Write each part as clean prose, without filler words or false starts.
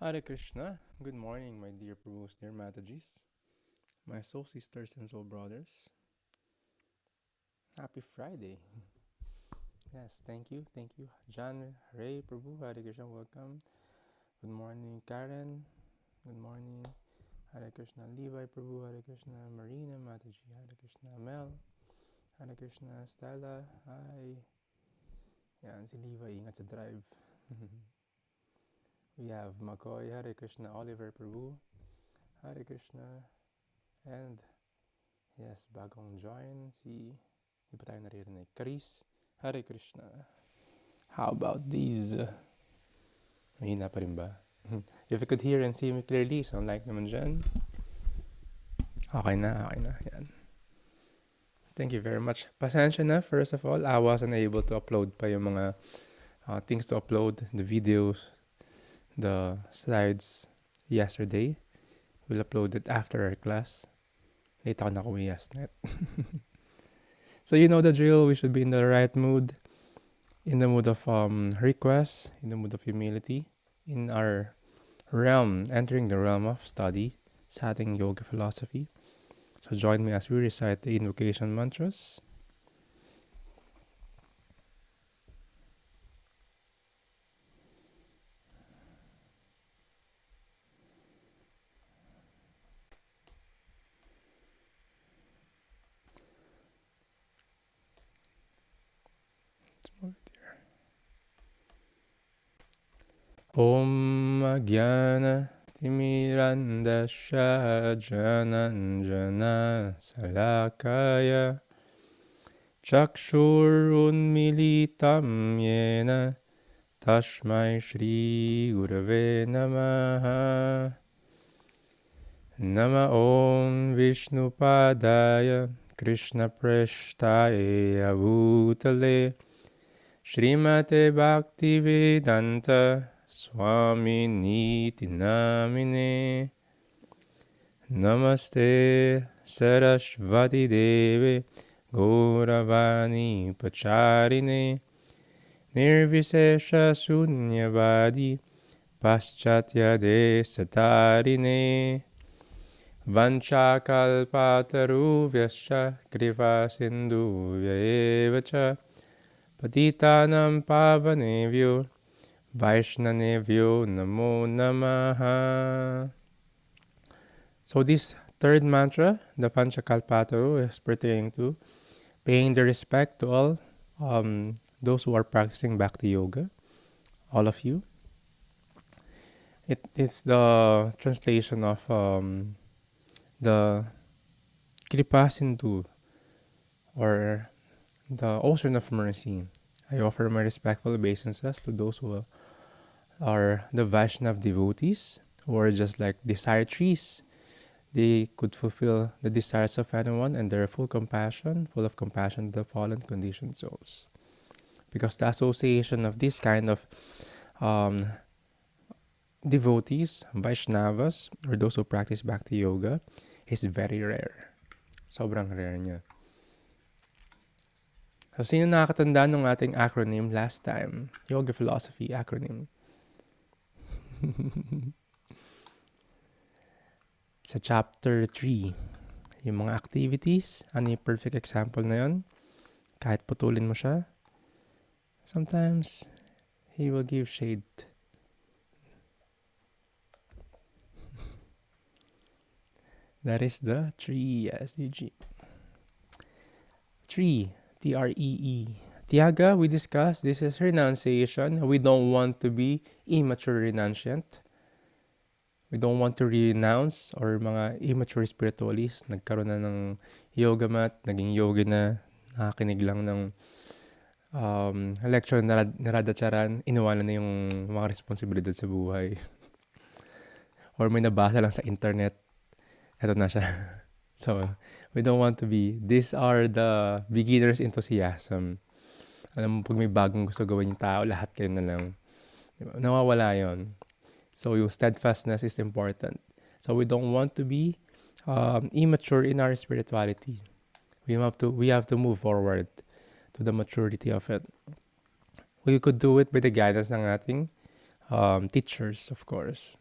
Hare Krishna. Good morning, my dear Prabhus, dear Matajis, my soul sisters and soul brothers. Happy Friday. Yes, thank you. Thank you. John Ray Prabhu, Hare Krishna, welcome. Good morning, Karen. Good morning. Hare Krishna, Levi Prabhu, Hare Krishna, Marina Mataji, Hare Krishna, Mel, Hare Krishna, Stella, hi. Yan, si Levi, ingat sa drive. We have Makoy, Hare Krishna, Oliver Prabhu, Hare Krishna, and yes, bagong join si, di pa tayo naririnig, Karis, Hare Krishna. How about these? Mahina pa rin ba? If you could hear and see me clearly, sound like naman dyan. Okay na. Yan. Thank you very much. Pasensya na, first of all, I wasn't able to upload pa yung mga things to upload, the videos, the slides yesterday. We'll upload it after our class. Late ako nakuwi yasnet. So you know the drill, we should be in the right mood, in the mood of request, in the mood of humility, in our realm, entering the realm of study sa ating yoga philosophy. So join me as we recite the invocation mantras. Om Jnana Timirandasya Jananjana Salakaya Chakshurunmilitam Yena Tashmai Shri Gurave Namaha. Nama Om Vishnupadaya Krishna Preshthaya Bhutale Srimate Bhaktivedanta Swami Niti Namine. Namaste Sarasvati Deve Gauravani Pacharine Nirvisesha Sunyavadi Paschatya Desatarine Vanchakalpatarubhyascha Kripa Sindhuvya Evacha Patitanam Pavanevyo Vaishnavevyo Namo Namaha. So this third mantra, the Panchakalpataru, is pertaining to paying the respect to all those who are practicing Bhakti Yoga, all of you. It is the translation of the Kripa Sindhu, or the ocean of mercy. I offer my respectful obeisances to those who are the Vaishnav devotees, who are just like desire trees. They could fulfill the desires of anyone, and they're full of compassion to the fallen conditioned souls. Because the association of this kind of devotees, Vaishnavas, or those who practice Bhakti Yoga, is very rare. Sobrang rare niya. So, sino nakakatanda ng ating acronym last time? Yoga Philosophy acronym. Sa chapter 3, yung mga activities, ano yung perfect example na yun? Kahit putulin mo siya, sometimes, he will give shade. That is the tree, SDG. Tree, T-R-E-E. Tiaga, we discussed, this is renunciation. We don't want to be immature renunciant. We don't want to renounce, or mga immature spiritualists, nagkaroon na ng yoga mat, naging yogi na, nakakinig lang ng lecture na Radhacharan, iniwanan na yung mga responsibilidad sa buhay. Or may nabasa lang sa internet, eto na siya. So, we don't want to be. These are the beginner's enthusiasm. Alam mo, pag may bagong gusto gawin yung tao, lahat kayo na lang. Diba? Nawawala yon. So, yung steadfastness is important. So, we don't want to be immature in our spirituality. We have to move forward to the maturity of it. We could do it by the guidance ng ating teachers, of course.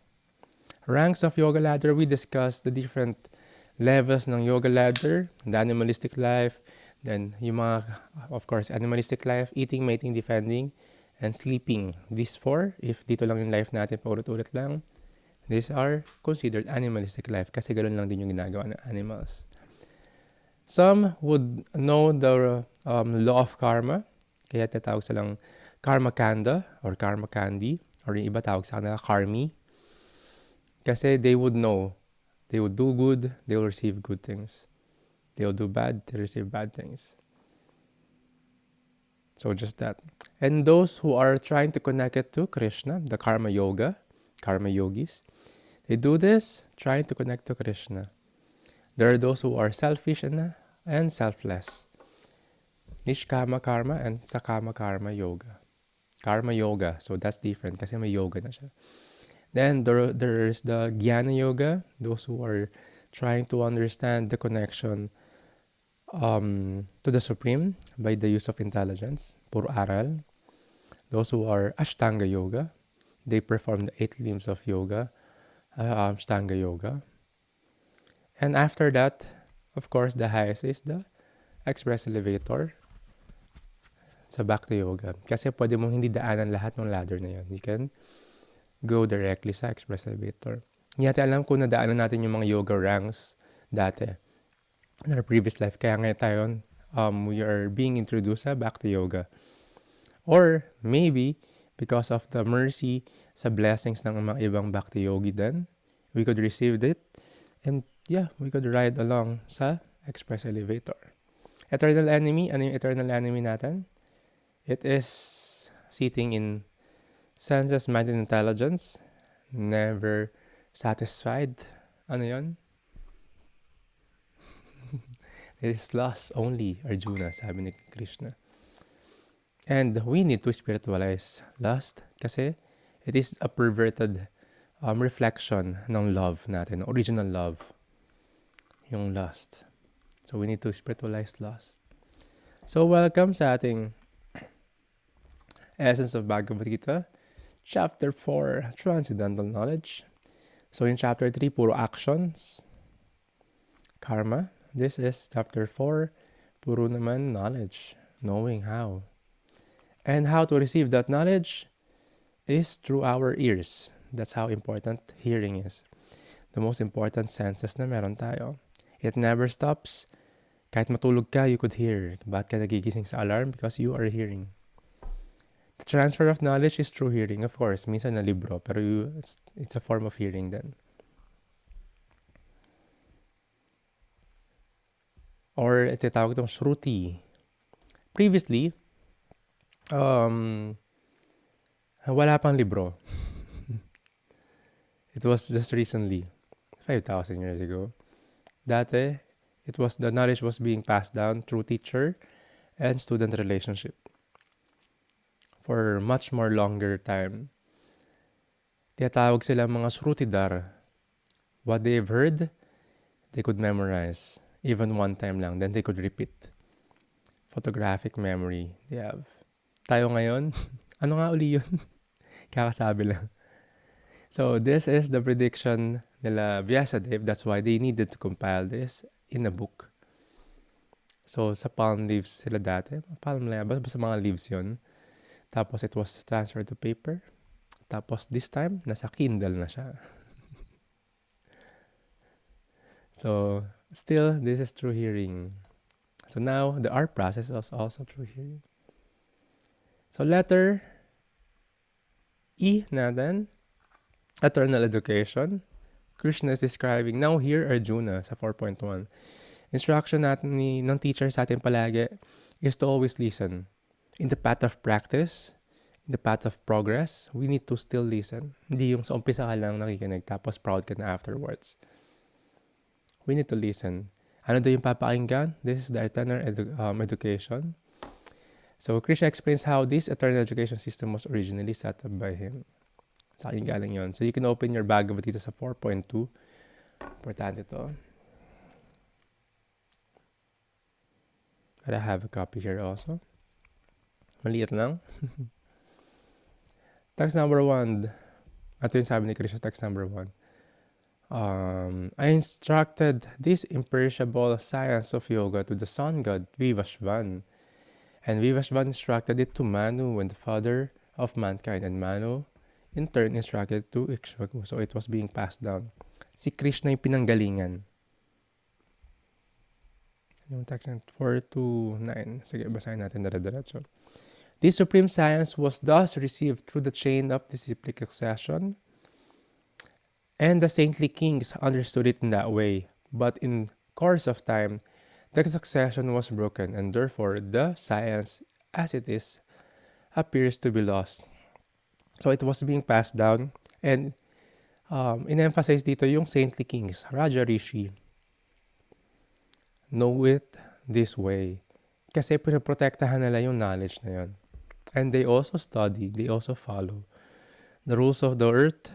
Ranks of yoga ladder, we discussed the different levels ng yoga ladder, the animalistic life, then yung mga, of course, animalistic life, eating, mating, defending, and sleeping. These four, if dito lang yung life natin, paulit-ulit lang, these are considered animalistic life kasi ganoon lang din yung ginagawa ng animals. Some would know the law of karma, kaya tinatawag silang karma kanda or karma candy, or yung iba tawag sa kanila karmi. Kasi they would know, they would do good, they will receive good things. They will do bad, they receive bad things. So just that. And those who are trying to connect it to Krishna, the karma yoga, karma yogis, they do this trying to connect to Krishna. There are those who are selfish and selfless. Nishkama karma and Sakama karma yoga. Karma yoga, so that's different kasi may yoga na siya. Then there is the Jnana yoga, those who are trying to understand the connection to the Supreme by the use of intelligence, puro aral. Those who are Ashtanga yoga, they perform the 8 limbs of yoga, Ashtanga yoga. And after that, of course, the highest is the express elevator sa Bhakti Yoga. Kasi pwede mong hindi daanan lahat ng ladder na yan. You can go directly sa express elevator. Hindi natin alam kung nadaanan natin yung mga yoga ranks dati in our previous life. Kaya ngayon tayo, we are being introduced sa Bhakti Yoga. Or maybe, because of the mercy sa blessings ng mga ibang Bhakti Yogi then, we could receive it. And yeah, we could ride along sa express elevator. Eternal enemy, ano yung eternal enemy natin? It is sitting in senses, mind, and intelligence, never satisfied. Ano yun? It is lust only, Arjuna, sabi ni Krishna. And we need to spiritualize lust kasi it is a perverted reflection ng love natin, original love, yung lust. So we need to spiritualize lust. So welcome sa ating Essence of Bhagavad Gita, Chapter 4, Transcendental Knowledge. So in Chapter 3, puro actions, karma. This is Chapter 4, puro naman knowledge, knowing how. And how to receive that knowledge is through our ears. That's how important hearing is. The most important senses na meron tayo. It never stops. Kahit matulog ka, you could hear. Ba't ka nagigising sa alarm? Because you are hearing. The transfer of knowledge is through hearing, of course. Minsan na libro, pero it's a form of hearing then. Or itatawag itong Shruti. Previously, wala pang libro. It was just recently, 5,000 years ago. Dati, the knowledge was being passed down through teacher and student relationship for much more longer time. Tinatawag sila mga Shrutidar. What they've heard, they could memorize. Even one time lang, then they could repeat. Photographic memory they have. Tayo ngayon, ano nga uli yun? Kakasabi lang. So this is the prediction nila Vyasadeva. That's why they needed to compile this in a book. So sa palm leaves sila dati. Palm lang, basta mga leaves yun. Tapos it was transferred to paper. Tapos this time, nasa Kindle na siya. So still, this is through hearing. So now, the art process is also through hearing. So letter E natin, eternal education. Krishna is describing, now here Arjuna sa 4.1. Instruction natin ng teacher sa atin palagi is to always listen. In the path of practice, in the path of progress, we need to still listen. Hindi yung sa umpisa ka lang nakikinig tapos proud ka na afterwards. We need to listen. Ano daw yung papakinggan? This is the eternal education. So Krishna explains how this eternal education system was originally set up by him. Sa akin galing yun. So you can open your Bhagavad Gita sa 4.2. Importante to. But I have a copy here also. Maliit lang. Text number 1. Ito yung sabi ni Krishna, text number 1. I instructed this imperishable science of yoga to the sun god Vivashvan, and Vivashvan instructed it to Manu and the father of mankind, and Manu in turn instructed to Ikshvaku. So it was being passed down. Si Krishna yung pinanggalingan. Yung text 4 to 9. Sige, basahin natin dire-diretso. This supreme science was thus received through the chain of disciplic succession, and the saintly kings understood it in that way. But in course of time, the succession was broken, and therefore the science as it is appears to be lost. So it was being passed down, and in-emphasize dito yung saintly kings, Raja Rishi. Know it this way. Kasi pinoprotektahan nila yung knowledge na yun. And they also study, they also follow. The rules of the earth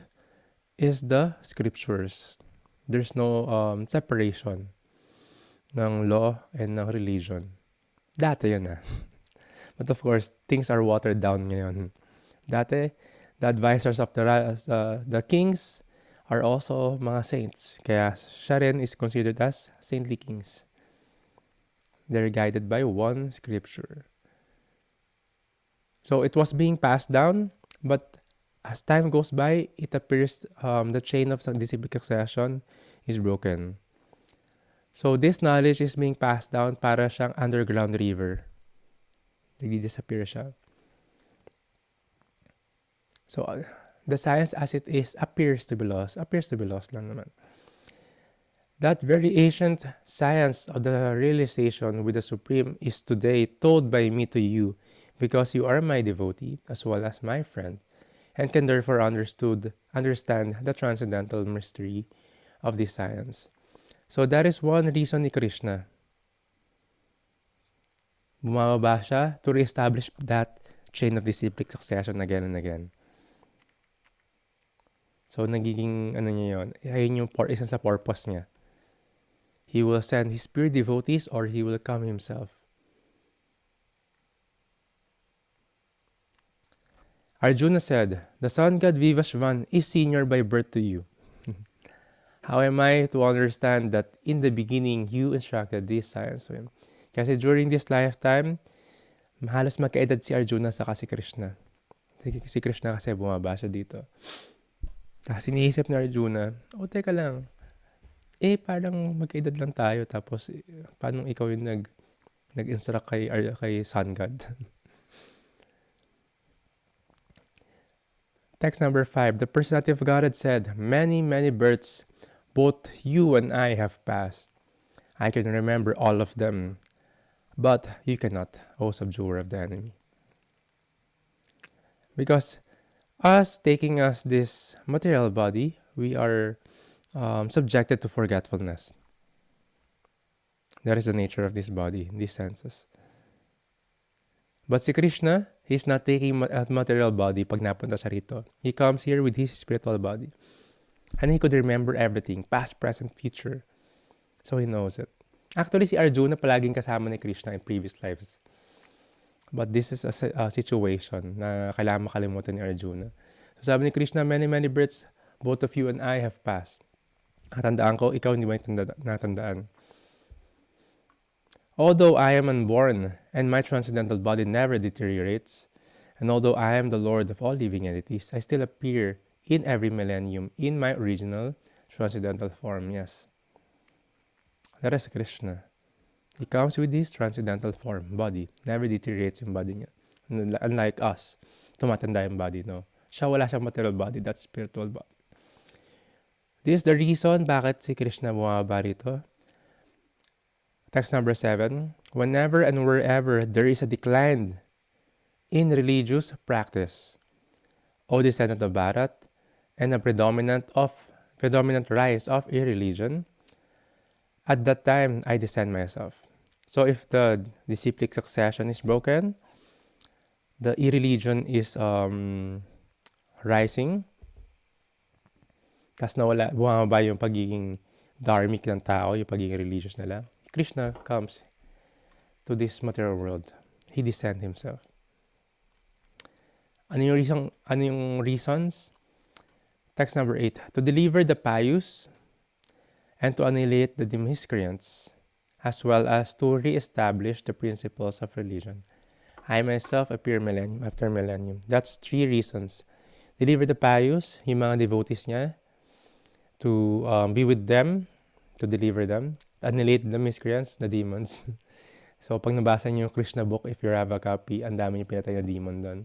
is the scriptures. There's no separation ng law and ng religion. Dati yun But of course, things are watered down ngayon. Dati, the advisors of the kings are also mga saints. Kaya siya rin is considered as saintly kings. They're guided by one scripture. So it was being passed down, but as time goes by, it appears the chain of disciplic succession is broken. So this knowledge is being passed down para siyang underground river. Nagdi-disappear siya. So the science as it is appears to be lost. Appears to be lost lang naman. That very ancient science of the realization with the Supreme is today told by me to you, because you are my devotee as well as my friend, and can therefore understand the transcendental mystery of this science. So that is one reason ni Krishna. Bumababa siya to reestablish that chain of disciplic succession again and again. So nagiging niya yun. Ayun yung isa sa purpose niya. He will send his pure devotees or he will come himself. Arjuna said, the sun god Vivashvan is senior by birth to you. How am I to understand that in the beginning you instructed this science to him? Kasi during this lifetime, halos magkaedad si Arjuna sa si Krishna. Si Krishna kasi bumaba siya dito. Tapos iniisip ni Arjuna, teka lang, parang magkaedad lang tayo, tapos paano ikaw yung nag-instruct kay Sun God? Text number 5. The personality of Godhead said, many, many births both you and I have passed. I can remember all of them, but you cannot, O subduer of the enemy. Because us taking us this material body, we are subjected to forgetfulness. That is the nature of this body, these senses. But si Krishna, he's not taking a material body pag napunta siya rito. He comes here with his spiritual body. And he could remember everything, past, present, future. So he knows it. Actually, si Arjuna palaging kasama ni Krishna in previous lives. But this is a situation na kailangan makalimutan ni Arjuna. So sabi ni Krishna, many, many births, both of you and I have passed. Natandaan ko, ikaw hindi mo natandaan. Although I am unborn, and my transcendental body never deteriorates, and although I am the Lord of all living entities, I still appear in every millennium in my original transcendental form, yes. That is Krishna. He comes with his transcendental form, body. Never deteriorates yung body niya. Unlike us, tumatanda yung body, no? Siya wala siyang material body, that's spiritual body. This is the reason bakit si Krishna bumaba rito. Text number 7. Whenever and wherever there is a decline in religious practice, O descendant of Bharat, and a predominant rise of irreligion, at that time I descend myself. So if the disciplic succession is broken, the irreligion is rising, tas nawala, bumababa yung pagiging dharmic ng tao, yung pagiging religious nila. Krishna comes to this material world. He descends himself. Ano yung reasons? Text number 8. To deliver the pious and to annihilate the miscreants, as well as to re-establish the principles of religion. I myself appear millennium after millennium. That's 3 reasons. Deliver the pious, yung mga devotees niya, to be with them, to deliver them, annihilate the miscreants, the demons. So, pag nabasa niyo yung Krishna book, if you have a copy, ang dami yung pinatay na demon doon.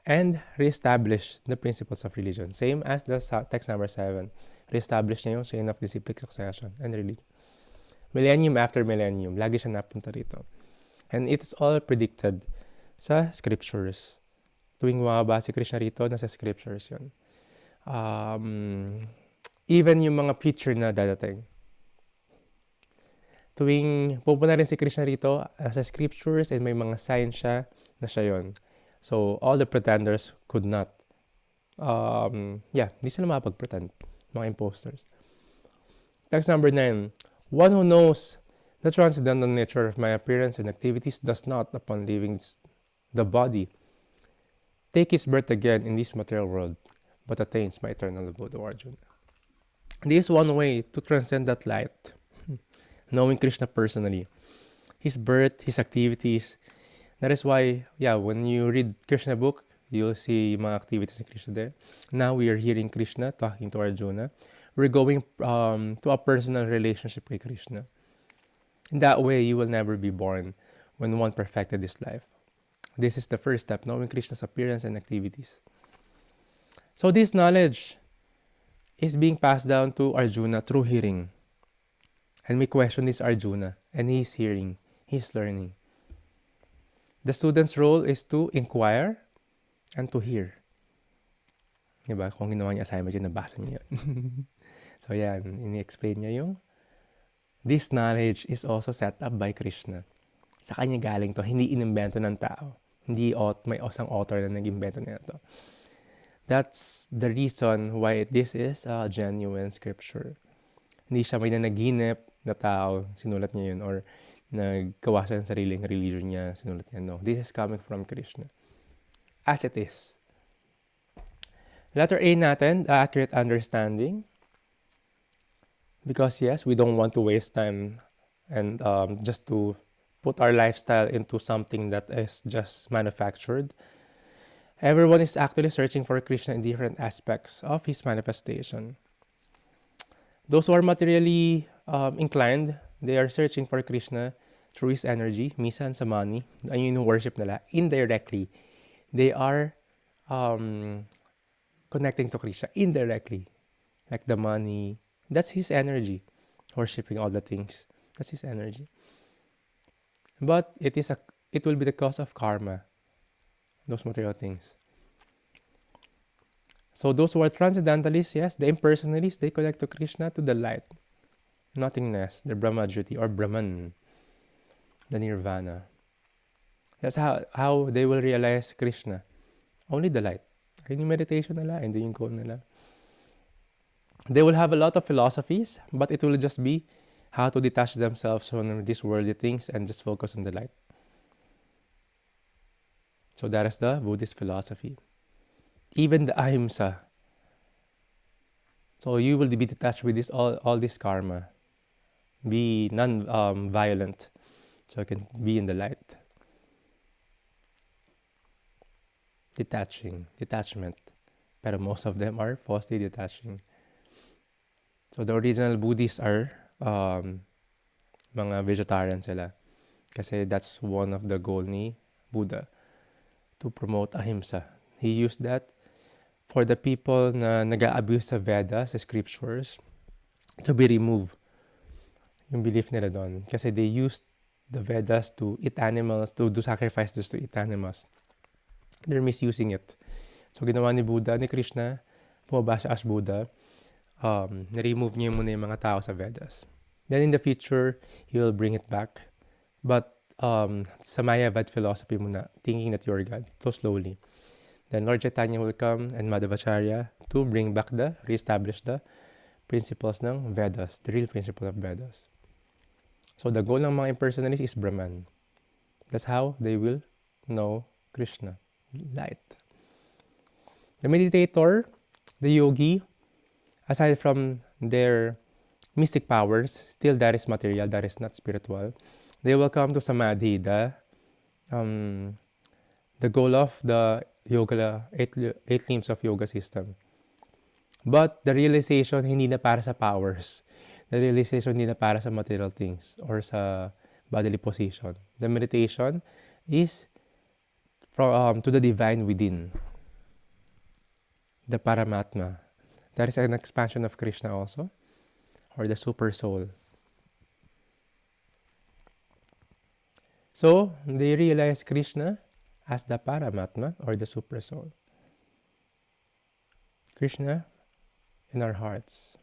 And re-establish the principles of religion. Same as the text number 7. Re-establish niya yung chain of disciplic succession and religion. Millennium after millennium, lagi siya napunta rito. And it's all predicted sa scriptures. Tuwing mababa si Krishna rito, nasa scriptures yun. Even yung mga future na dadating. Tuwing pupunta rin si Krishna rito, nasa scriptures and may mga signs siya na siya yun. So, all the pretenders could not. Di sila makapag-pretend. Mga imposters. Text number 9. One who knows the transcendental nature of my appearance and activities does not, upon leaving the body, take his birth again in this material world, but attains my eternal abode, O Arjuna. This is one way to transcend that light. Knowing Krishna personally. His birth, his activities. That is why, when you read Krishna book, you'll see mga activities of Krishna there. Now we are hearing Krishna talking to Arjuna. We're going to a personal relationship with Krishna. In that way, you will never be born when one perfected this life. This is the first step, knowing Krishna's appearance and activities. So this knowledge is being passed down to Arjuna through hearing. And we question this Arjuna, and he's hearing, he's learning. The student's role is to inquire and to hear. Diba? Kung ginawa niya assignment yun, nabasa niya yun. So yan, ini-explain niya yung this knowledge is also set up by Krishna. Sa kanya galing to, hindi inimbento ng tao. Hindi may isang author na nag-imbento nito. That's the reason why this is a genuine scripture. Hindi siya may nanaginip na tao, sinulat niya yun, or naggawa siya ng sariling religion niya, sinulat niya. No, this is coming from Krishna. As it is. Letter A natin, accurate understanding. Because yes, we don't want to waste time and just to put our lifestyle into something that is just manufactured. Everyone is actually searching for Krishna in different aspects of his manifestation. Those who are materially inclined, they are searching for Krishna through his energy, misa and samani. Ayun yung worship nila. Indirectly, they are connecting to Krishna indirectly. Like the money, that's his energy. Worshipping all the things, that's his energy. But it will be the cause of karma, those material things. So those who are transcendentalists, yes, the impersonalists, they connect to Krishna, to the light, nothingness, the Brahmajyoti or Brahman, the Nirvana. That's how they will realize Krishna. Only the light. Ayun yung meditation nila, hindi yung goal nila. They will have a lot of philosophies, but it will just be how to detach themselves from these worldly things and just focus on the light. So that is the Buddhist philosophy. Even the ahimsa. So you will be detached with this all this karma. Be non-violent, so you can be in the light. Detachment. Pero most of them are falsely detaching. So the original Buddhists are mga vegetarian sila. Kasi that's one of the goal ni Buddha, to promote ahimsa. He used that for the people na nag-a-abuse sa Vedas, sa scriptures, to be removed. Yung belief nila doon. Kasi they used the Vedas to eat animals, to do sacrifices to eat animals. They're misusing it. So ginawa ni Buddha, ni Krishna, bumaba siya as Buddha, na-remove niya muna yung mga tao sa Vedas. Then in the future, he will bring it back. But sa Mayavad philosophy muna, thinking that you're God, so slowly. Then Lord Chaitanya will come and Madhvacharya to bring back re-establish the principles ng Vedas, the real principle of Vedas. So the goal ng mga impersonalists is Brahman. That's how they will know Krishna, light. The meditator, the yogi, aside from their mystic powers, still that is material, that is not spiritual. They will come to samadhi, the goal of the yoga, eight limbs of yoga system. But the realization, hindi na para sa powers. The realization, hindi na para sa material things or sa bodily position. The meditation is to the divine within, the Paramatma. That is an expansion of Krishna also, or the super soul. So, they realize Krishna as the Paramatma, or the super soul. Krishna in our hearts.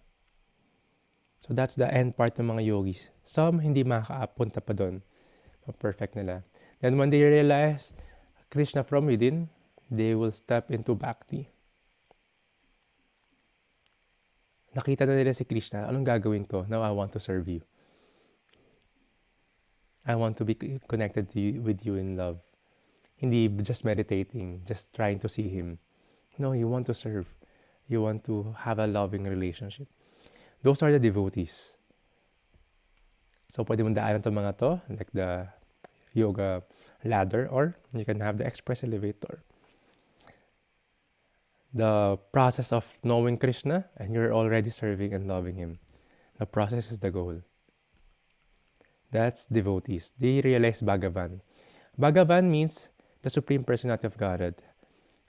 So, that's the end part ng mga yogis. Some hindi makakapunta pa doon. Perfect nila. Then when they realize Krishna from within, they will step into bhakti. Nakita na nila si Krishna, anong gagawin ko? Now I want to serve you. I want to be connected to you, with you in love. Hindi just meditating, just trying to see Him. No, you want to serve. You want to have a loving relationship. Those are the devotees. So, pwede mong daanan itong mga to, like the yoga ladder, or you can have the express elevator. The process of knowing Krishna, and you're already serving and loving Him. The process is the goal. That's devotees. They realize Bhagavan. Bhagavan means the Supreme Personality of Godhead.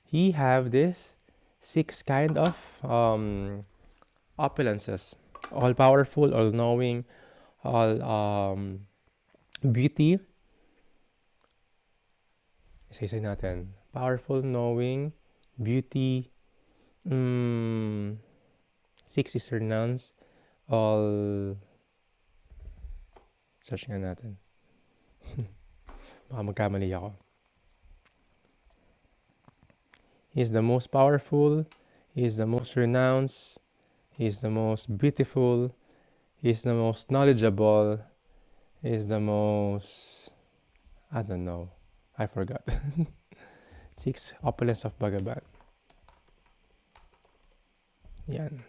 He have this 6 kind of opulences. All-powerful, all-knowing, all beauty. Isa-isa natin. Powerful, knowing, beauty, 6 is renouns, all... Search nga natin. Baka magkamali ako. He is the most powerful. He is the most renounced. He is the most beautiful. He is the most knowledgeable. He is the most... I don't know. I forgot. 6 opulence of Bhagavan. Yan.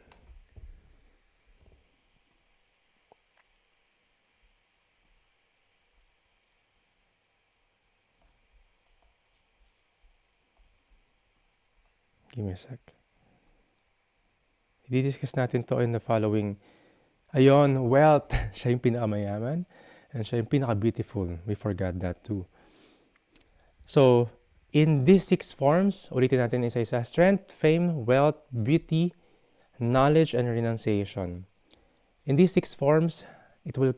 Give me a sec. I-discuss natin to in the following. Ayon, wealth. Siya yung pinakamayaman. And siya yung pinaka-beautiful. We forgot that too. So, in these 6 forms, ulitin natin isa-isa. Strength, fame, wealth, beauty, knowledge, and renunciation. In these 6 forms, it will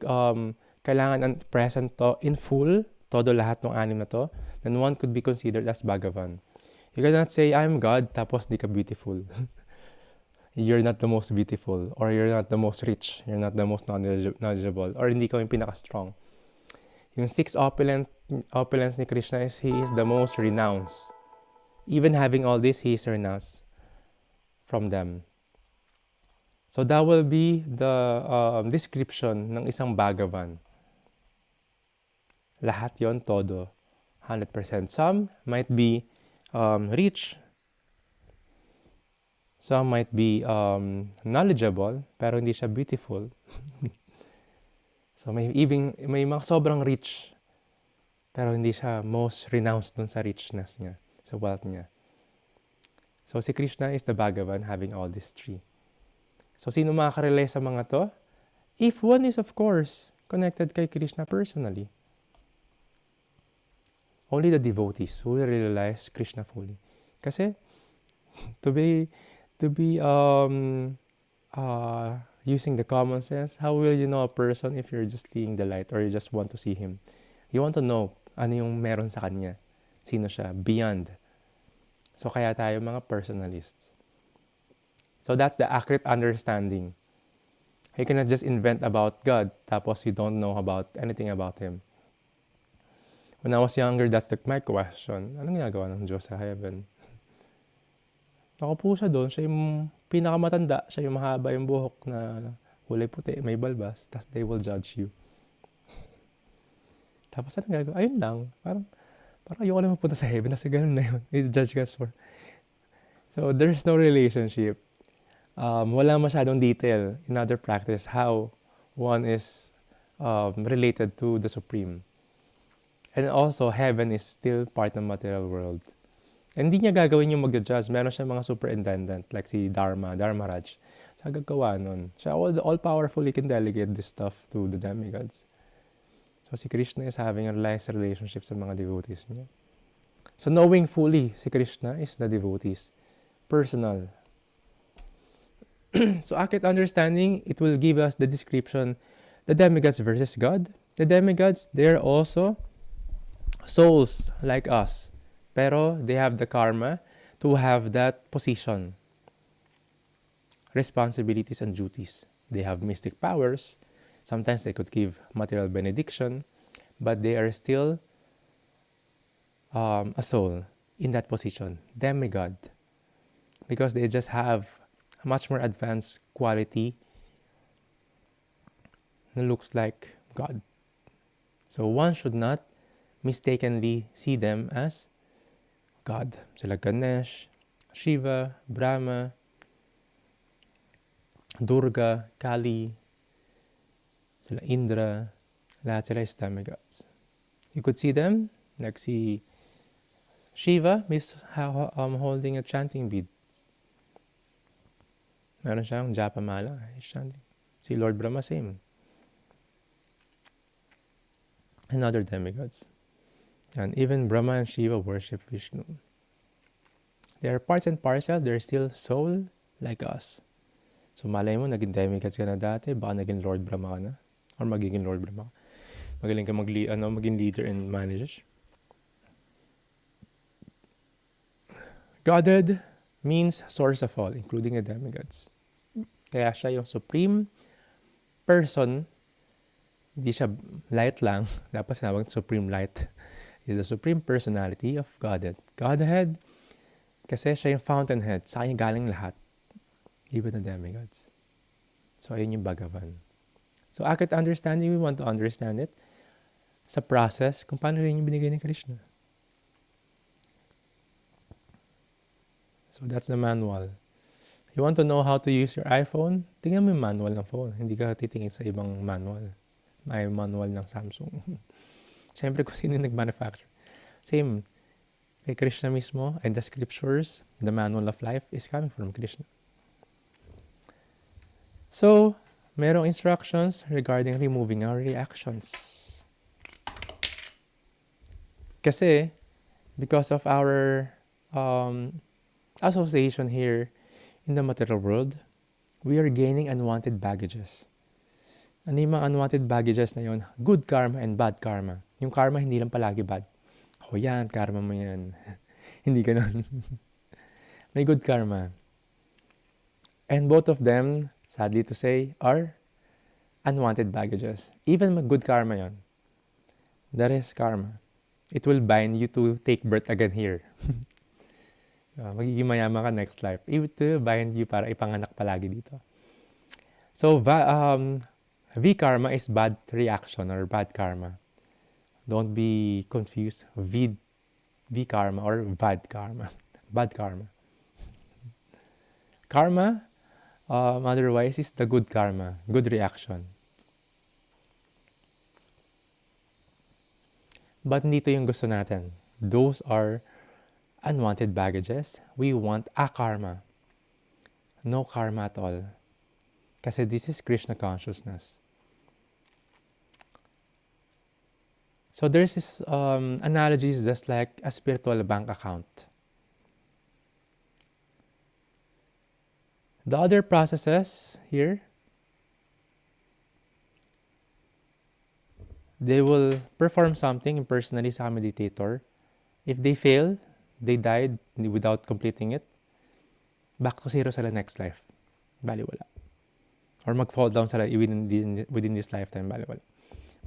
kailangan ang present to in full, todo lahat ng 6 na to, then one could be considered as Bhagavan. You cannot say, I'm God, tapos di ka beautiful. You're not the most beautiful, or you're not the most rich, you're not the most knowledgeable, or hindi ka yung pinaka-strong. Yung 6 opulence ni Krishna is, He is the most renounced. Even having all this, He is renounced from them. So that will be the description ng isang Bhagavan. Lahat yon todo, 100%. Some might be rich. Some might be knowledgeable, pero hindi siya beautiful. So may mga sobrang rich, pero hindi siya most renounced dun sa richness niya, sa wealth niya. So si Krishna is the Bhagavan having all these 3. So sino makaka-relay sa mga to? If one is of course connected kay Krishna personally. Only the devotees who will realize Krishna fully. Kasi to be using the common sense, how will you know a person if you're just seeing the light or you just want to see him? You want to know ano yung meron sa kanya. Sino siya? Beyond. So kaya tayo mga personalists. So that's the accurate understanding. You cannot just invent about God tapos you don't know about anything about Him. When I was younger, that's my question. Anong ginagawa ng Diyos sa heaven? Nakaupo siya doon. Siya yung pinakamatanda. Siya yung mahaba yung buhok na kulay puti, may balbas. Tapos they will judge you. Tapos anong gagawa? Ayun lang. Parang ayoko na mapunta sa heaven kasi ganun na yun. It's judge God's for. So there's no relationship. wala masyadong detail in other practice how one is related to the Supreme. And also, heaven is still part ng material world. And hindi niya gagawin yung mag-adjust. Meron siya mga superintendent like si Dharmaraj. Siya gagawa nun. Siya all-powerful, he can delegate this stuff to the demigods. So si Krishna is having a nice relationship sa mga devotees niya. So knowing fully si Krishna is the devotees. Personal. So accurate understanding, it will give us the description, the demigods versus God. The demigods, they're also souls like us. Pero they have the karma to have that position. Responsibilities and duties. They have mystic powers. Sometimes they could give material benediction, but they are still a soul in that position, demigod, because they just have a much more advanced quality that looks like God. So one should not mistakenly see them as God. Sila Ganesh, Shiva, Brahma, Durga, Kali, sila Indra, lahat sila is demigods. You could see them, like si Shiva is holding a chanting bead. Meron siyang japamala, he's chanting. Si Lord Brahma, same. And other demigods. And even Brahma and Shiva worship Vishnu. They are parts and parcel, they're still soul like us. So malay mo, naging demigods ka na dati, baka naging Lord Brahma ka na. Or magiging Lord Brahma. Magaling ka maging leader and managers. Godhead means source of all, including the demigods. Kaya siya yung supreme person. Hindi siya light lang. Dapat sinabang supreme light. Is the supreme personality of Godhead. Godhead, kasi siya yung fountainhead. Sa kanya galing lahat. Even the demigods. So, ayun yung Bhagavan. So, accurate understanding, we want to understand it sa process kung paano rin yung binigay ni Krishna. So, that's the manual. You want to know how to use your iPhone? Tingnan mo yung manual ng phone. Hindi ka titingin sa ibang manual. May manual ng Samsung. Siyempre, kung sino yung nag-manufacture. Same. Kay Krishna mismo, and the scriptures, the manual of life is coming from Krishna. So, merong instructions regarding removing our reactions. Kasi, because of our association here in the material world, we are gaining unwanted baggages. Ano yung mga unwanted baggages na yun? Good karma and bad karma. Yung karma, hindi lang palagi bad. O yan, karma mo yan. Hindi ganun. May good karma. And both of them, sadly to say, are unwanted baggages. Even good karma yon. That is karma. It will bind you to take birth again here. Magiging mayaman ka next life. It will bind you para ipanganak palagi dito. So, V-karma is bad reaction or bad karma. Don't be confused. V-karma or bad karma. Bad karma. Karma, otherwise, is the good karma. Good reaction. But hindi ito yung gusto natin. Those are unwanted baggages. We want akarma. No karma at all. Kasi this is Krishna consciousness. So there's this analogy is just like a spiritual bank account. The other processes here, they will perform something impersonally sa meditator. If they fail, they died without completing it, back to zero sila next life. Bali wala. Or mag-fall down sila within this lifetime. Bali wala.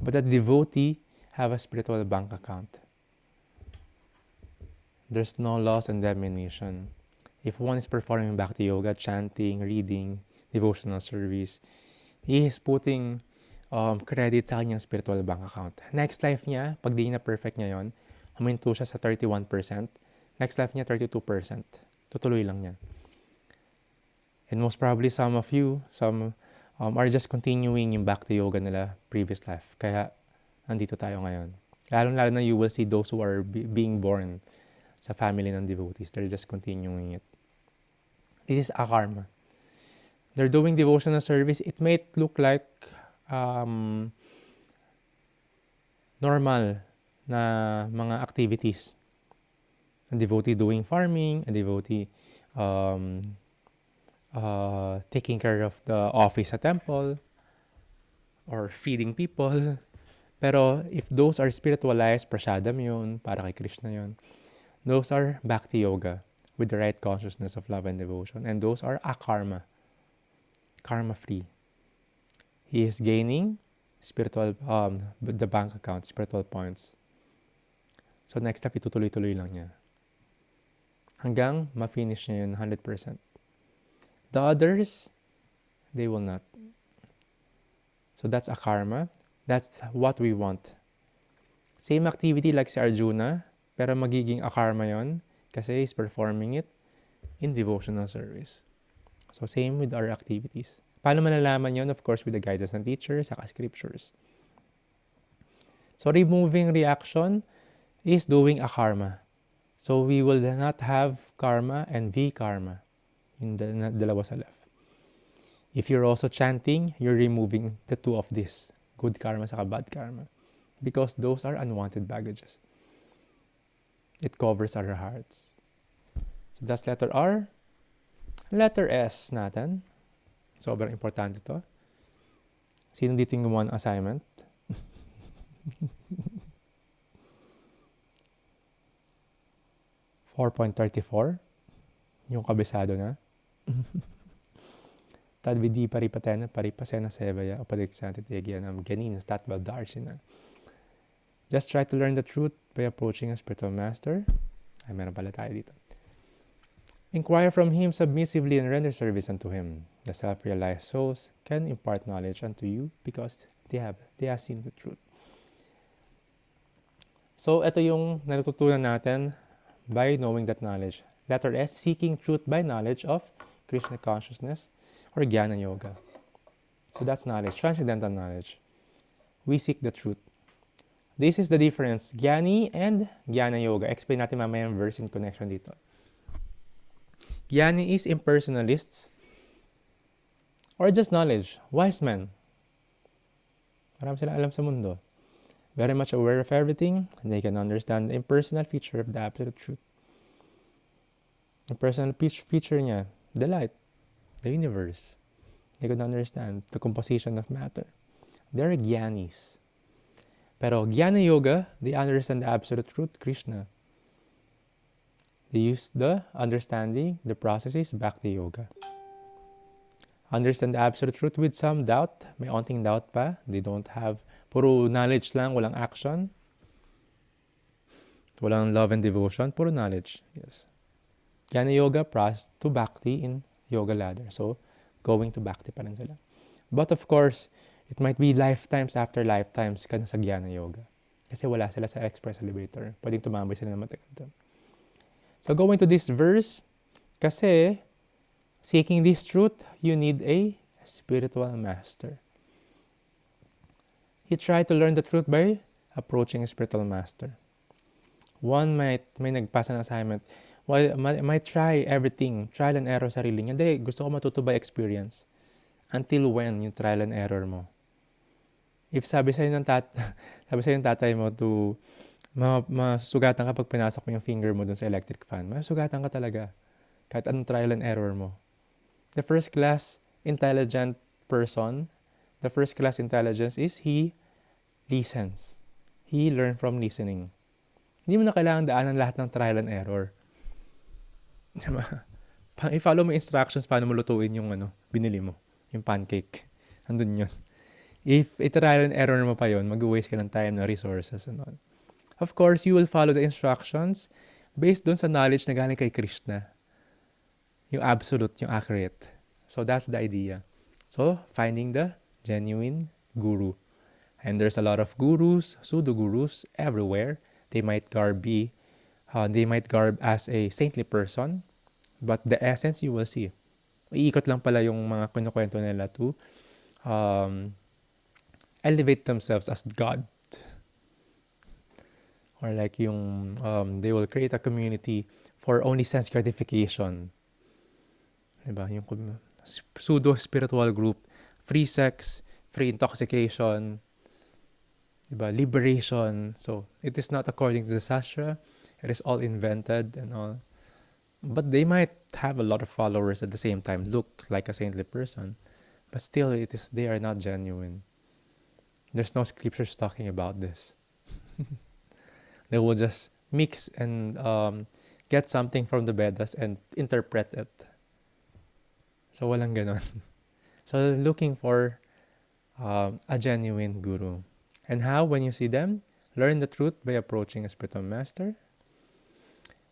But a devotee have a spiritual bank account. There's no loss and diminution. If one is performing bhakti yoga, chanting, reading, devotional service, he is putting credit sa kanyang spiritual bank account. Next life niya, pag di na perfect niya yon, huminto siya sa 31%. Next life niya, 32%. Tutuloy lang niya. And most probably some are just continuing yung Bhakti Yoga nila previous life. Kaya nandito tayo ngayon. Lalo na you will see those who are being born sa family ng devotees. They're just continuing it. This is akarma. They're doing devotional service. It may look like normal na mga activities. A devotee doing farming, a devotee taking care of the office at temple, or feeding people. Pero if those are spiritualized, prasadam yun, para kay Krishna yun. Those are bhakti yoga with the right consciousness of love and devotion. And those are akarma, karma-free. He is gaining spiritual, the bank account, spiritual points. So next step, itutuloy-tuloy lang niya. Hanggang ma-finish niya yun 100%. The others, they will not. So that's akarma. That's what we want. Same activity like si Arjuna, pero magiging akarma yon kasi he's performing it in devotional service. So same with our activities. Paano malalaman yon? Of course, with the guidance ng teachers, saka scriptures. So removing reaction is doing akarma. So we will not have karma and vikarma. Yung dalawa sa left. If you're also chanting, you're removing the two of this. Good karma saka bad karma. Because those are unwanted baggages. It covers our hearts. So that's letter R. Letter S natin. Sobrang importante to. Sino dito yung gumawa ng assignment? (4.34) Yung kabisado na. Tadvidi paripatena paripasena sevaya upadiksanti tegyanam ganin statva darshina. Just try to learn the truth by approaching a spiritual master. Ay, meron pala tayo dito. Inquire from him submissively and render service unto him. The self-realized souls can impart knowledge unto you because they have seen the truth. So, ito yung natutunan natin by knowing that knowledge. Letter S, seeking truth by knowledge of Krishna consciousness or Jnana Yoga. So that's knowledge, transcendental knowledge. We seek the truth. This is the difference, Jnani and Jnana Yoga. Explain natin mamaya yung verse in connection dito. Jnani is impersonalists or just knowledge, wise men. Marami silang alam sa mundo. Very much aware of everything, and they can understand the impersonal feature of the absolute truth. The personal feature niya, the light, the universe. They could understand the composition of matter. They're Jnanis. Pero Jnana Yoga, they understand the absolute truth, Krishna. They use the understanding, the processes, Bhakti Yoga. Understand the absolute truth with some doubt. May onting doubt pa. They don't have, puro knowledge lang, walang action. Walang love and devotion, puro knowledge. Yes. Jnana Yoga process to Bhakti in Yoga ladder. So, going to Bhakti pa rin sila. But of course, it might be lifetimes after lifetimes ka na sa Jnana Yoga. Kasi wala sila sa express elevator. Pwedeng tumambay sila na matagal doon. So, going to this verse, kasi seeking this truth, you need a spiritual master. You try to learn the truth by approaching a spiritual master. One may nagpasa ng assignment, might try everything, trial and error sarili niya. Hindi, gusto ko matuto by experience. Until when yung trial and error mo? If sabi sa'yo ng tatay mo to masugatan ka pag pinasok mo yung finger mo dun sa electric fan, masugatan ka talaga. Kahit anong trial and error mo. The first class intelligent person, the first class intelligence is he listens. He learn from listening. Hindi mo na kailangan daanan lahat ng trial and error. I-follow mo instructions paano mo lutuin yung binili mo, yung pancake. Andun yun. If trial and error mo pa yun, mag-waste ka ng time na resources and all. Of course, you will follow the instructions based dun sa knowledge na galing kay Krishna. Yung absolute, yung accurate. So that's the idea. So, finding the genuine guru. And there's a lot of gurus, pseudo-gurus everywhere. They might garb as a saintly person, but the essence you will see. iikot lang pala yung mga kinukwento nila to um, elevate themselves as God. Or like yung they will create a community for only sense gratification. Diba? Yung pseudo-spiritual group, free sex, free intoxication, diba? Liberation. So, it is not according to the Sastra. It is all invented and all. But they might have a lot of followers at the same time, look like a saintly person. But still, they are not genuine. There's no scriptures talking about this. They will just mix and get something from the Vedas and interpret it. So, walang ganon. So, looking for a genuine guru. And how, when you see them, learn the truth by approaching a spiritual master.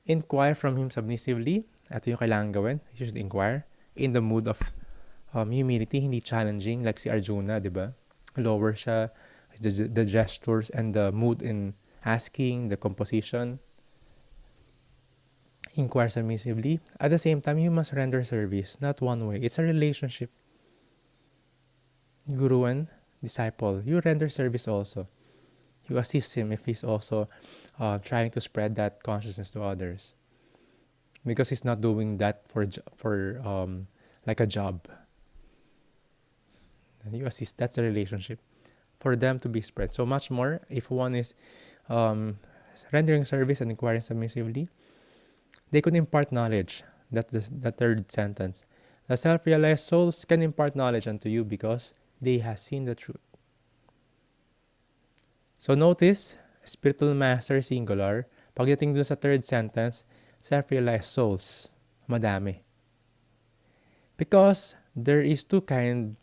Inquire from him submissively. Ito yung kailangan gawin. You should inquire in the mood of humility, hindi challenging. Like si Arjuna, di ba? Lower siya, the gestures and the mood in asking, the composition. Inquire submissively. At the same time, you must render service, not one way. It's a relationship. Guru and disciple, you render service also. You assist him if he's also trying to spread that consciousness to others. Because he's not doing that for like a job. You assist, that's a relationship. For them to be spread. So much more, if one is rendering service and inquiring submissively, they could impart knowledge. That's the third sentence. The self-realized souls can impart knowledge unto you because they have seen the truth. So notice, spiritual master singular. Pagdating dun sa third sentence, self-realized souls. Madami. Because there is two kinds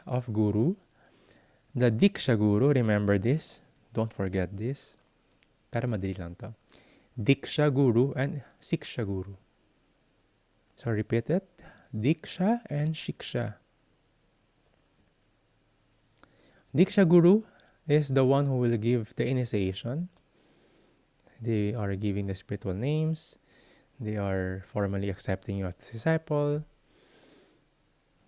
of guru. The Diksha Guru, remember this? Don't forget this. Pero madali lang to. Diksha Guru and Siksha Guru. So repeat it. Diksha and Shiksha. Diksha Guru is the one who will give the initiation. They are giving the spiritual names. They are formally accepting you as a disciple.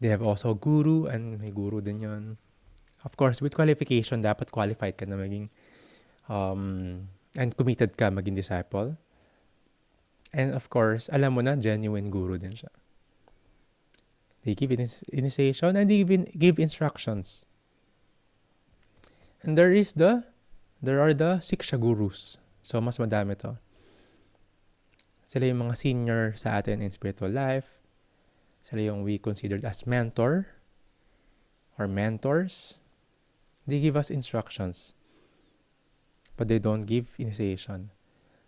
They have also guru and may guru din yun. Of course, with qualification, dapat qualified ka na maging and committed ka maging disciple. And of course, alam mo na, genuine guru din siya. They give initiation and they even give instructions. And there are the Siksha Gurus. So, mas madami to. Sila yung mga senior sa atin in spiritual life. Sila yung we considered as mentor or mentors. They give us instructions. But they don't give initiation.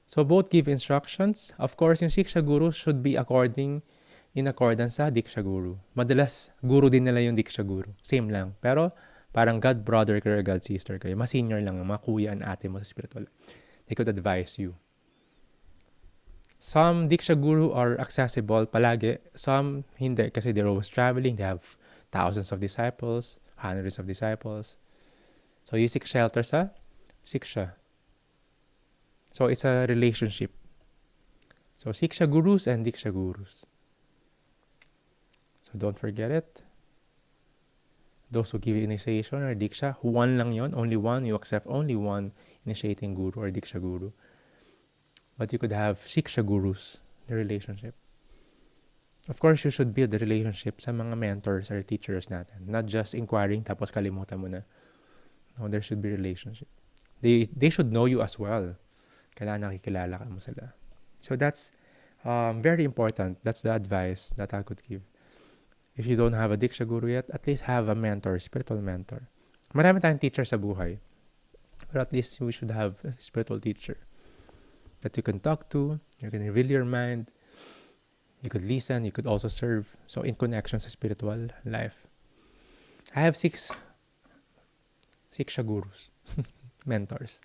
So, both give instructions. Of course, yung Siksha Guru should be in accordance sa Diksha Guru. Madalas, guru din nila yung Diksha Guru. Same lang. Pero, parang God brother kayo or God sister kayo. Mas senior lang, mga kuya and ate mo sa spiritual. They could advise you. Some Diksha Guru are accessible palagi. Some hindi kasi they're always traveling. They have thousands of disciples, hundreds of disciples. So, you seek shelter sa Siksha. So, it's a relationship. So, Siksha Gurus and Diksha Gurus. So, don't forget it. Those who give initiation or Diksha, one lang yon, only one. You accept only one initiating Guru or Diksha Guru. But you could have Siksha Gurus, the relationship. Of course, you should build the relationship sa mga mentors or teachers natin. Not just inquiring tapos kalimutan mo na. No, there should be relationship. They should know you as well. Kailangan nakikilala ka mo sila. So that's very important. That's the advice that I could give. If you don't have a Diksha Guru yet, at least have a mentor, spiritual mentor. Marami tayong teacher sa buhay. But at least we should have a spiritual teacher that you can talk to, you can reveal your mind, you could listen, you could also serve. So in connection sa spiritual life. I have 6 Siksha Gurus, mentors.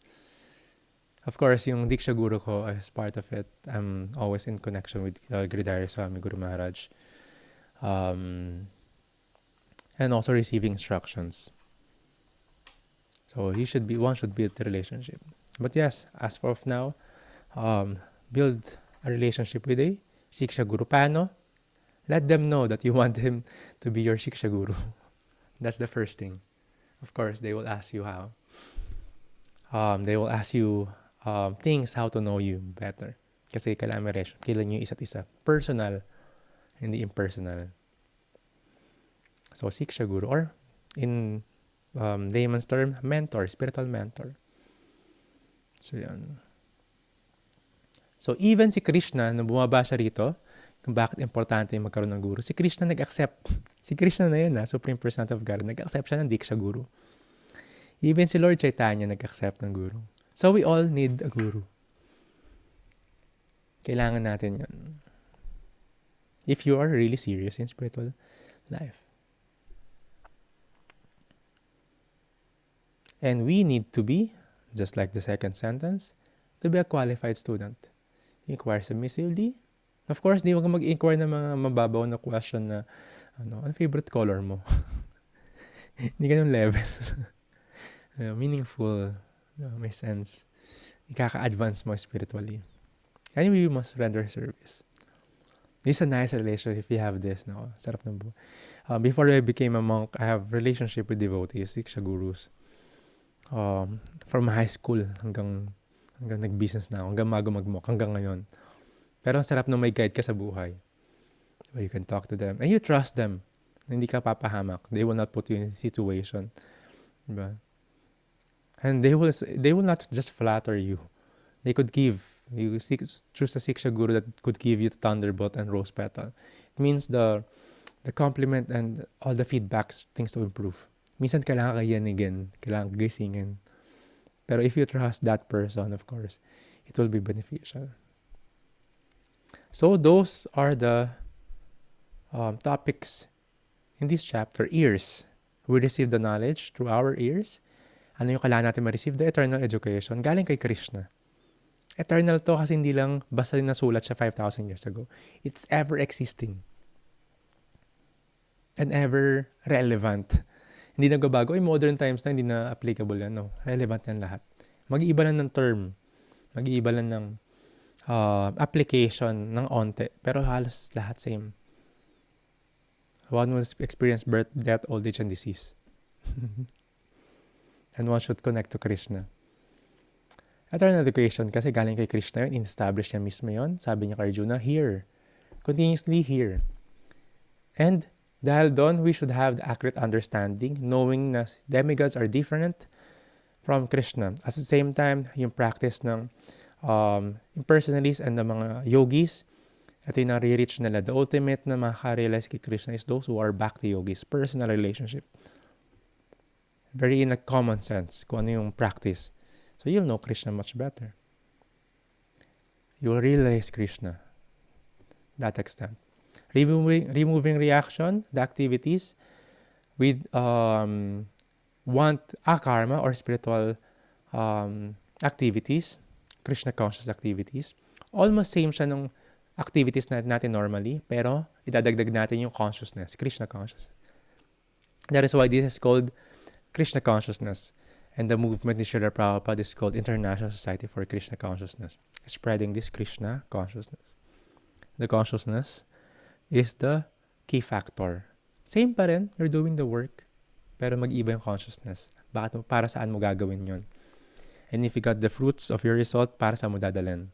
Of course, yung Diksha Guru ko as part of it, I'm always in connection with Giridhari Swami Guru Maharaj. And also receiving instructions. So one should build the relationship. But yes, as for of now, build a relationship with a Siksha Guru. Paano? Let them know that you want him to be your Shiksha Guru. That's the first thing. Of course, they will ask you how. They will ask you things how to know you better. Kasi kailangan may relation. Kailan nyo isa't isa. Personal, hindi impersonal. So, Shiksha Guru, or in layman's term, mentor, spiritual mentor. So, yan. So, even si Krishna, nung bumaba siya rito, kung bakit importante yung magkaroon ng guru, si Krishna nag-accept. Si Krishna na yun, Supreme Personality of God, nag-accept siya ng Diksha Guru. Even si Lord Chaitanya nag-accept ng guru. So, we all need a guru. Kailangan natin yun. If you are really serious in spiritual life. And we need to be, just like the second sentence, to be a qualified student. Inquire submissively. Of course, di mo ka mag-inquire ng mga mababaw na question na, ano favorite color mo? Hindi ganun level. Meaningful, may sense. Ikaka-advance mo spiritually. Anyway, you must render service. This is a nice relationship if you have this. No? Sarap ng buhay. Before I became a monk, I have relationship with devotees, Shiksha Gurus. From high school hanggang nag-business na ako, hanggang mago mag-monk, hanggang ngayon. Pero ang sarap na may guide ka sa buhay. You can talk to them. And you trust them. Hindi ka papahamak. They will not put you in a situation. Diba? And they will not just flatter you. They could give. You choose a Shiksha Guru that could give you the thunderbolt and rose petal. It means the compliment and all the feedbacks, things to improve. Minsan kailangan kayanigin, kailangan gisingin. Pero if you trust that person, of course, it will be beneficial. So those are the topics in this chapter. Ears. We receive the knowledge through our ears. Ano yung kailangan natin ma-receive? The eternal education. Galing kay Krishna. Eternal to kasi hindi lang basta nasulat siya 5,000 years ago. It's ever existing. And ever relevant. Hindi nagbabago. Modern times na hindi na applicable yan. No? Relevant yan lahat. Mag-iiba lang ng term. Mag-iiba lang ng application ng onte. Pero halos lahat same. One will experience birth, death, old age, and disease. And one should connect to Krishna. Eternal education, kasi galing kay Krishna yun, in-establish niya mismo yun. Sabi niya kay Arjuna, hear. Continuously hear. And dahil doon, we should have the accurate understanding, knowing na demigods are different from Krishna. At the same time, yung practice ng impersonalists and the mga yogis, ito yung nare-reach nila. The ultimate na makaka-realize kay Krishna is those who are bhakti yogis, personal relationship. Very in a common sense, kung ano yung practice. So you'll know Krishna much better. You'll realize Krishna. That extent. Removing reaction, the activities with want akarma or spiritual activities, Krishna conscious activities. Almost same siya nung activities natin normally, pero idadagdag natin yung consciousness, Krishna consciousness. That is why this is called Krishna consciousness. And the movement ni Srila Prabhupada is called International Society for Krishna Consciousness. Spreading this Krishna consciousness. The consciousness is the key factor. Same pa rin, you're doing the work, pero mag-iba yung consciousness. Bakit, para saan mo gagawin yon? And if you got the fruits of your result, para saan mo dadalhin?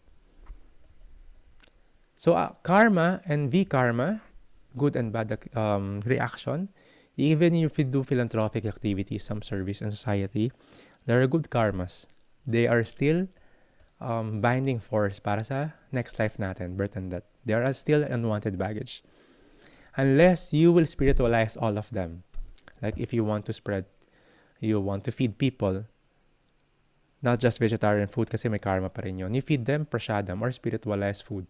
So, karma and vikarma, good and bad reaction, even if you do philanthropic activities, some service in society, there are good karmas. They are still binding force para sa next life natin, birth and death. There are still unwanted baggage. Unless you will spiritualize all of them. Like if you want to spread, you want to feed people, not just vegetarian food kasi may karma pa rin yun. You feed them prasadam or spiritualized food.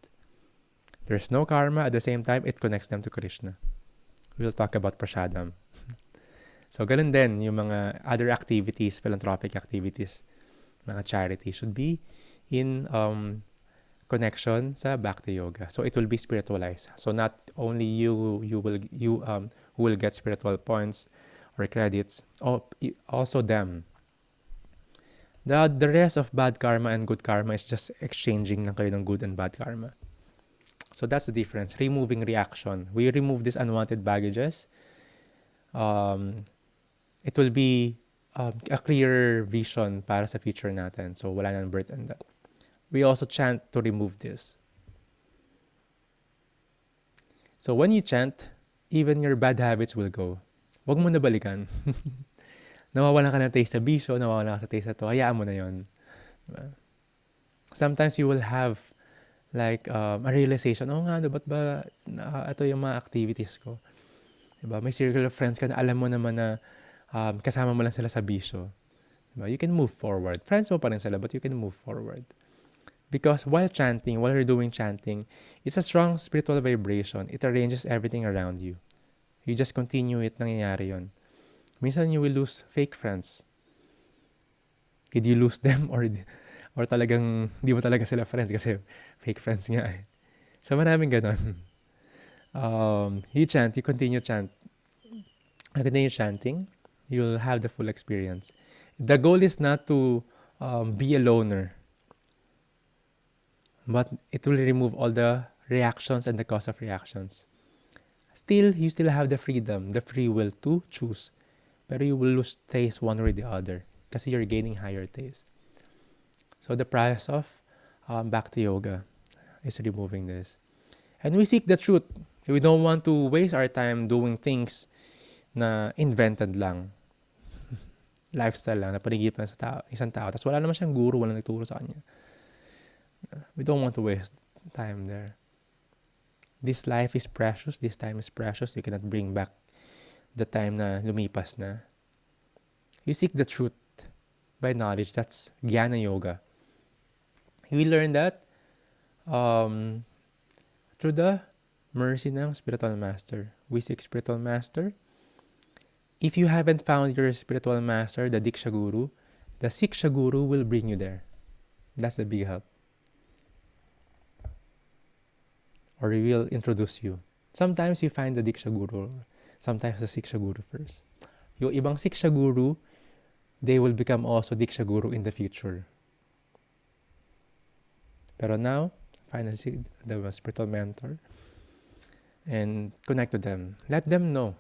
There's no karma. At the same time, it connects them to Krishna. We'll talk about prasadam. So, ganun din yung mga other activities, philanthropic activities, mga charity should be in connection sa Bhakti Yoga. So, it will be spiritualized. So, not only you will get spiritual points or credits, also them. The rest of bad karma and good karma is just exchanging ng kayo ng good and bad karma. So that's the difference. Removing reaction. We remove these unwanted baggages. It will be a clearer vision para sa future natin. So wala nang birth and death. We also chant to remove this. So when you chant, even your bad habits will go. Huwag mo na balikan. Nawawalan ka ng taste sa bisyo, nawawalan ka sa taste sa to, hayaan mo na yon. Diba? Sometimes you will have like a realization, nga, ba't ba ito yung mga activities ko? Diba? May circle of friends ka na alam mo naman na kasama mo lang sila sa bisyo. Diba? You can move forward. Friends mo pa rin sila, but you can move forward. Because while you're doing chanting, it's a strong spiritual vibration. It arranges everything around you. You just continue it, nangyayari yun. Minsan you will lose fake friends. Did you lose them or talagang di mo talaga sila friends kasi fake friends nga eh. So maraming ganon. You chant, you continue chanting, you'll have the full experience. The goal is not to be a loner, but it will remove all the reactions and the cause of reactions. You still have the freedom, the free will to choose. Pero you will lose taste one or the other kasi you're gaining higher taste. So the process of Bhakti Yoga is removing this. And we seek the truth. We don't want to waste our time doing things na invented lang. Lifestyle lang, na panigipan sa isang tao. Tapos wala naman siyang guru, wala nagturo sa kanya. We don't want to waste time there. This life is precious. This time is precious. You cannot bring back the time na lumipas na. You seek the truth by knowledge. That's Jnana Yoga. We learn that through the mercy ng spiritual master. We seek spiritual master. If you haven't found your spiritual master, the Diksha Guru, the Siksha Guru will bring you there. That's the big help. Or he will introduce you. Sometimes you find the Diksha Guru, sometimes the Siksha Guru first. Yung ibang Siksha Guru, they will become also Diksha Guru in the future. Pero now, find the spiritual mentor and connect to them. Let them know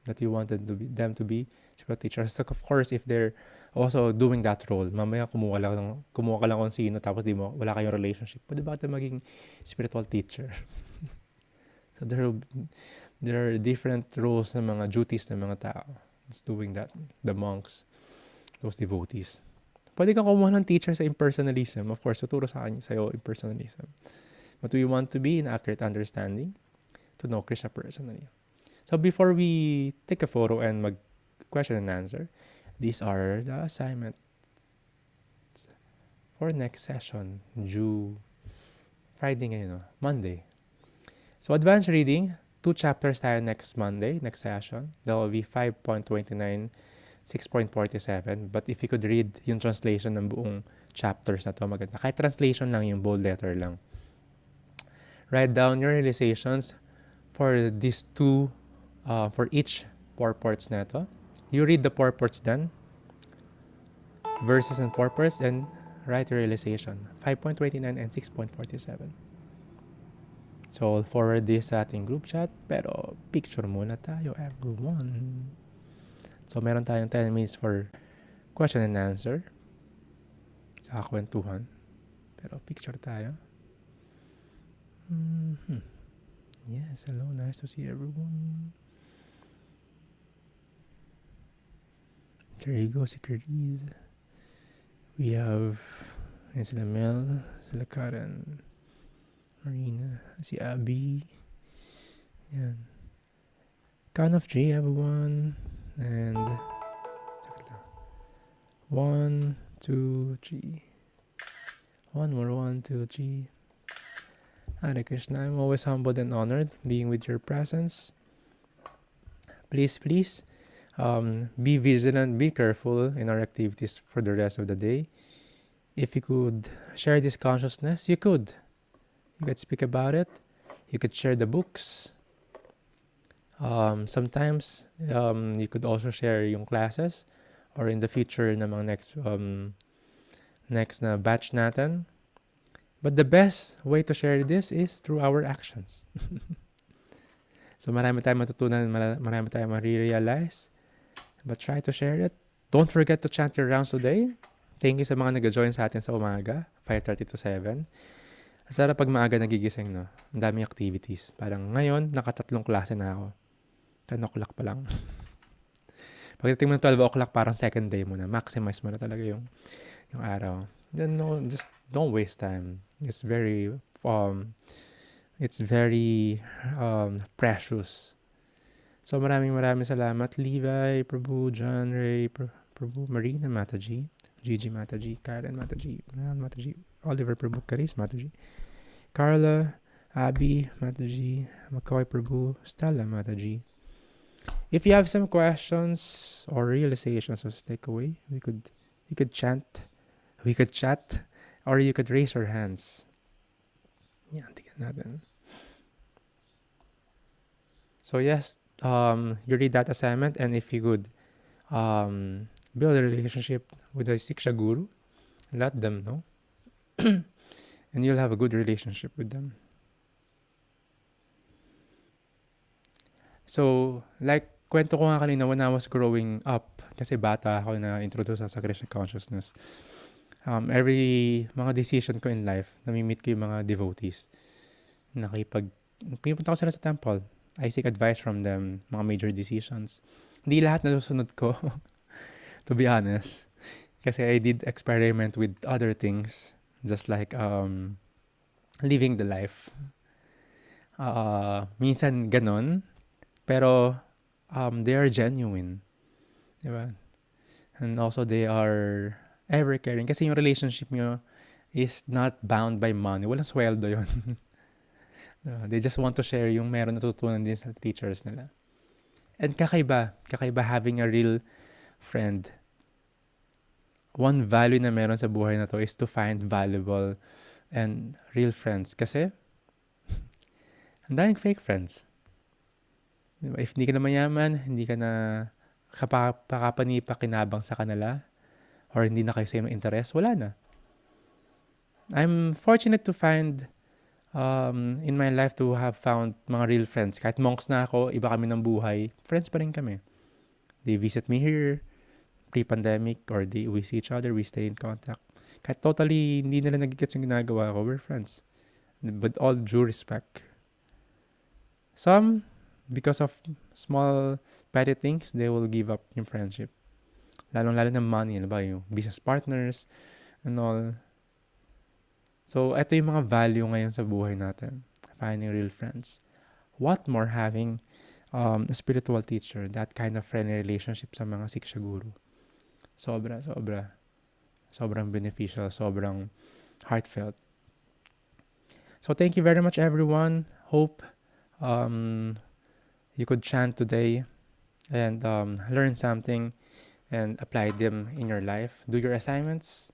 that you wanted them to be spiritual teachers. So of course, if they're also doing that role, mamaya kumuha ka lang kung sino tapos wala kayong relationship, pwede ba ito maging spiritual teacher? So there are different roles ng mga duties ng mga tao that's doing that. The monks, those devotees. Pwede kang kumuha ng teacher sa impersonalism. Of course, tuturo sa'yo impersonalism. But we want to be in accurate understanding to know Krishna personally. So before we take a photo and question and answer, these are the assignments for next session, due Friday ngayon, Monday. So advanced reading, 2 chapters tayo next Monday, next session. That will be 5.29, 6.47. But if you could read yung translation ng buong chapters na to, maganda. Kahit translation lang, yung bold letter lang. Write down your realizations for these two, for each purports na to. You read the purports then, verses and purports, and write your realization. 5.29 and 6.47. So, I'll forward this sa ating group chat, pero picture muna tayo, everyone. So, meron tayong 10 minutes for question and answer sa kwentuhan. Pero picture tayo. Yes, hello, nice to see everyone. There you go, si Cariz. We have sila Mel, sila Karen, Marina, si Abby. Yan. Count of 3, everyone. And 1, 2, 3. One more, 1, 2, 3. Hare Krishna, I'm always humbled and honored being with your presence. Please, be vigilant, be careful in our activities for the rest of the day. If you could share this consciousness, you could. You could speak about it. You could share the books. Sometimes, you could also share yung classes or in the future na mga next na batch natin. But the best way to share this is through our actions. So marami tayong matutunan, marami tayong marirealize. But try to share it. Don't forget to chant your rounds today. Thank you sa mga nag-join sa atin sa umaga, 5:30 to 7. Sarap pag maaga nagigising, no? Ang daming activities. Parang ngayon, nakatatlong klase na ako. 10 o'clock pa lang. Pagdating mo ng 12 o'clock, parang second day mo na. Maximize mo na talaga yung araw. Then, no, just don't waste time. It's very precious. So maraming salamat. Levi, Prabhu, John, Ray, Prabhu, Marina Mataji, Gigi Mataji, Karen Mataji, Mataji, Oliver Prabhu, Karis Mataji, Carla, Abby Mataji, McCoy Prabhu, Stella Mataji. If you have some questions or realizations as takeaway, we could chant, we could chat, or you could raise your hands. Yan, tingnan natin. So yes, you read that assignment, and if you could build a relationship with a Siksha Guru, let them know. And you'll have a good relationship with them. So, like, kwento ko nga kanina when I was growing up, kasi bata ako na introduce sa Krishna consciousness. Every mga decision ko in life, nami-meet ko yung mga devotees. Pinupunta ko sila sa temple. I seek advice from them, mga major decisions. Hindi lahat nasusunod ko, to be honest. Kasi I did experiment with other things, just like living the life. Minsan ganon, pero they are genuine. Diba? And also they are ever caring. Kasi yung relationship nyo is not bound by money. Walang sweldo yun. They just want to share yung meron natutunan din sa teachers nila. And kakaiba having a real friend. One value na meron sa buhay na to is to find valuable and real friends. Kasi, ang daming fake friends. Diba? If hindi ka na mayaman, hindi ka na kapani-pakinabang sa kanila, or hindi na kayo same interest, wala na. I'm fortunate to find in my life to have found mga real friends. Kahit monks na ako, iba kami ng buhay, friends pa rin kami. They visit me here, pre-pandemic, or we see each other, we stay in contact. Kahit totally hindi nila nagigets yung ginagawa ko, we're friends. But all due respect. Some, because of small petty things, they will give up yung friendship. Lalo na money, ano ba, yung business partners, and all. So, ito yung mga value ngayon sa buhay natin. Finding real friends. What more having a spiritual teacher, that kind of friendly relationship sa mga Siksha Guru. Sobrang beneficial, sobrang heartfelt. So, thank you very much, everyone. Hope you could chant today and learn something and apply them in your life. Do your assignments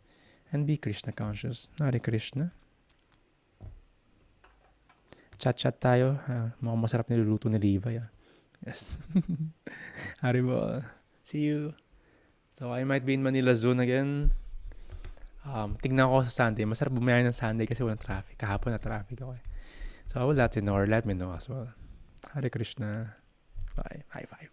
and be Krishna conscious. Hare Krishna. Chat tayo. Mukhang masarap niluluto ni Levi. Yes. Haribol. See you. So, I might be in Manila Zoom again. Tignan ko sa Sunday. Masarap bumayay ng Sunday kasi walang traffic. Kahapon na traffic ako. So, I will let you know or let me know as well. Hare Krishna. Bye. High five.